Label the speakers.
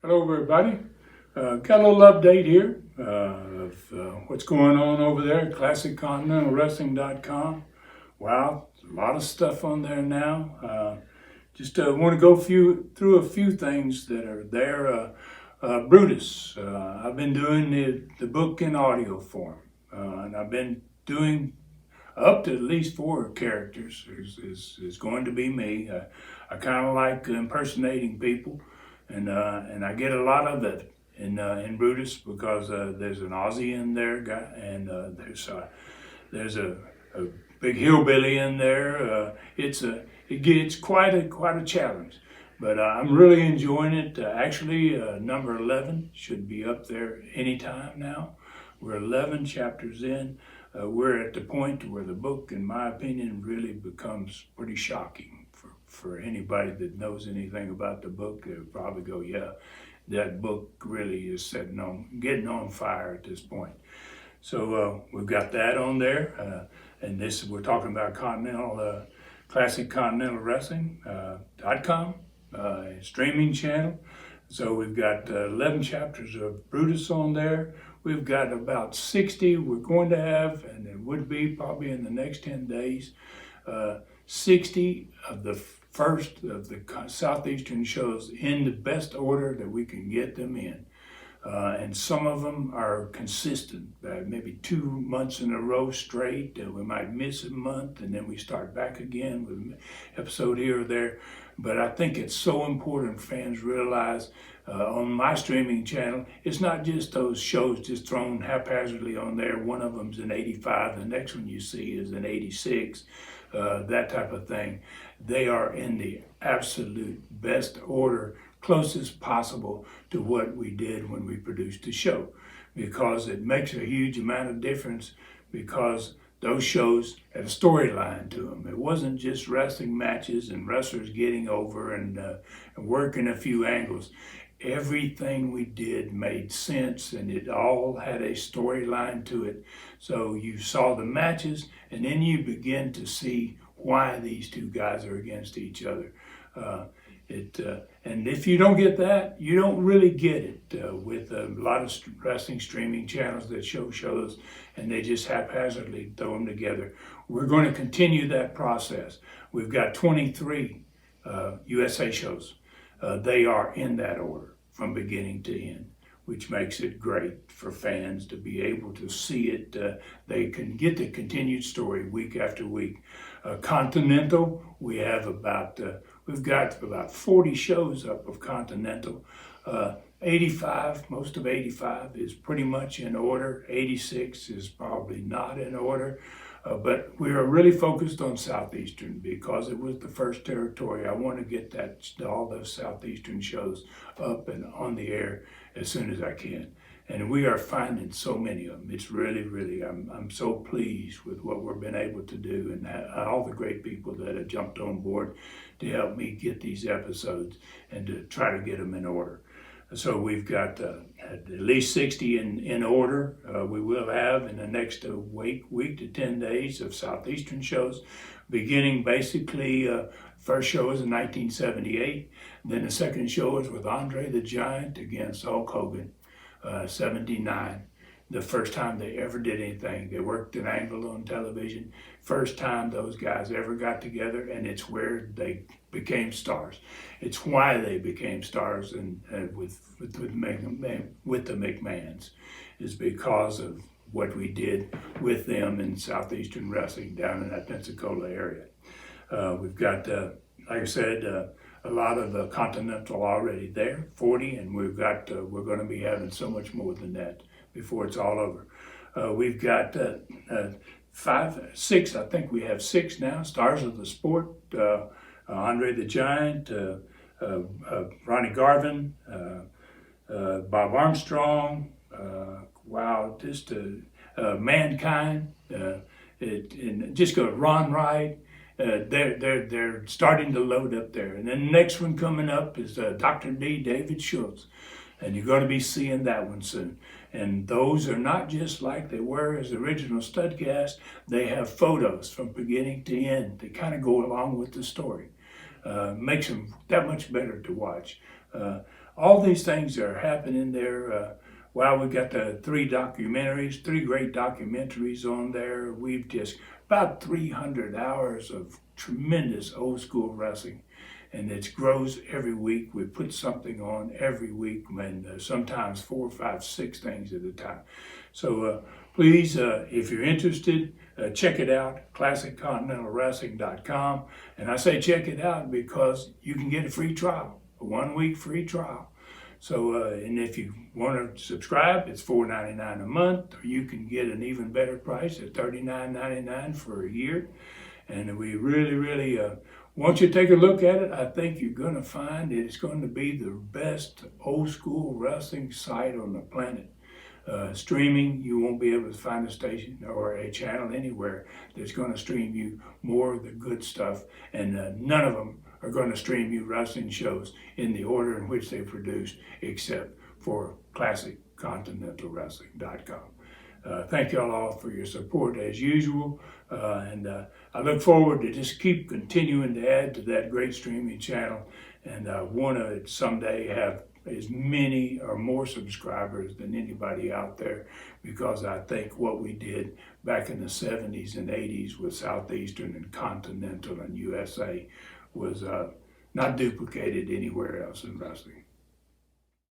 Speaker 1: Hello, everybody. Got a little update here of what's going on over there at ClassicContinentalWrestling.com. Wow, a lot of stuff on there now. Just want to go through a few things that are there. Brutus. I've been doing the book in audio form, and I've been doing up to at least 4 characters is going to be me. I kind of like impersonating people, and I get a lot of it in Brutus because there's an Aussie in there, guy, and there's a big hillbilly in there. It gets quite a challenge, but I'm really enjoying it. Actually, number 11 should be up there anytime now. We're 11 chapters in. We're at the point where the book, in my opinion, really becomes pretty shocking for anybody that knows anything about the book. They'll probably go, yeah, that book really is getting on fire at this point. So we've got that on there. And we're talking about Classic Continental Wrestling.com, streaming channel. So we've got 11 chapters of Brutus on there. We've got about 60 we're going to have, and it would be probably in the next 10 days, 60 of the first of the Southeastern shows in the best order that we can get them in. And some of them are consistent, maybe 2 months in a row straight. We might miss a month and then we start back again with an episode here or there. But I think it's so important fans realize on my streaming channel, it's not just those shows just thrown haphazardly on there. One of them's an 85, the next one you see is an 86, that type of thing. They are in the absolute best order, closest possible to what we did when we produced the show, because it makes a huge amount of difference, because those shows had a storyline to them. It wasn't just wrestling matches and wrestlers getting over and working a few angles. Everything we did made sense, and it all had a storyline to it. So you saw the matches, and then you begin to see why these two guys are against each other. And if you don't get that, you don't really get it with a lot of wrestling streaming channels that show shows and they just haphazardly throw them together. We're going to continue that process. We've got 23 USA shows. They are in that order from beginning to end, which makes it great for fans to be able to see it. They can get the continued story week after week. Continental, we've got about 40 shows up of Continental. 85, most of 85 is pretty much in order. 86 is probably not in order. But we are really focused on Southeastern because it was the first territory. I want to get all those Southeastern shows up and on the air as soon as I can. And we are finding so many of them. It's really, I'm so pleased with what we've been able to do and all the great people that have jumped on board to help me get these episodes and to try to get them in order. So we've got at least 60 in order. We will have in the next week to 10 days of Southeastern shows, beginning basically, first show is in 1978. Then the second show is with Andre the Giant against Hulk Hogan, 79. The first time they ever did anything. They worked an angle on television. First time those guys ever got together, and it's where they became stars. It's why they became stars with the McMahons, is because of what we did with them in Southeastern wrestling down in that Pensacola area. We've got, like I said, a lot of Continental already there, 40, and we're going to be having so much more than that before it's all over. We've got 6, I think we have 6 now, Stars of the Sport, Andre the Giant, Ronnie Garvin, Bob Armstrong, Mankind, and just go Ron Wright. They're starting to load up there. And then the next one coming up is Dr. D, David Schultz. And you're going to be seeing that one soon. And those are not just like they were as the original Studcast. They have photos from beginning to end that kind of go along with the story. Makes them that much better to watch. all these things are happening there. Wow, we've got the three great documentaries on there. We've just about 300 hours of tremendous old school wrestling, and it grows every week. We put something on every week, and sometimes 4, 5, 6 things at a time. So please, if you're interested, check it out, ClassicContinentalWrestling.com. And I say check it out because you can get a free trial, a 1-week free trial. So, and if you want to subscribe, it's $4.99 a month, or you can get an even better price at $39.99 for a year. And we really want you to take a look at it. I think you're going to find it's going to be the best old school wrestling site on the planet. Streaming, you won't be able to find a station or a channel anywhere that's going to stream you more of the good stuff, and none of them are going to stream you wrestling shows in the order in which they're produced, except for ClassicContinentalWrestling.com. Thank you all for your support as usual, and I look forward to just keep continuing to add to that great streaming channel, and I want to someday have as many or more subscribers than anybody out there, because I think what we did back in the 70s and 80s with Southeastern and Continental and USA was not duplicated anywhere else in wrestling.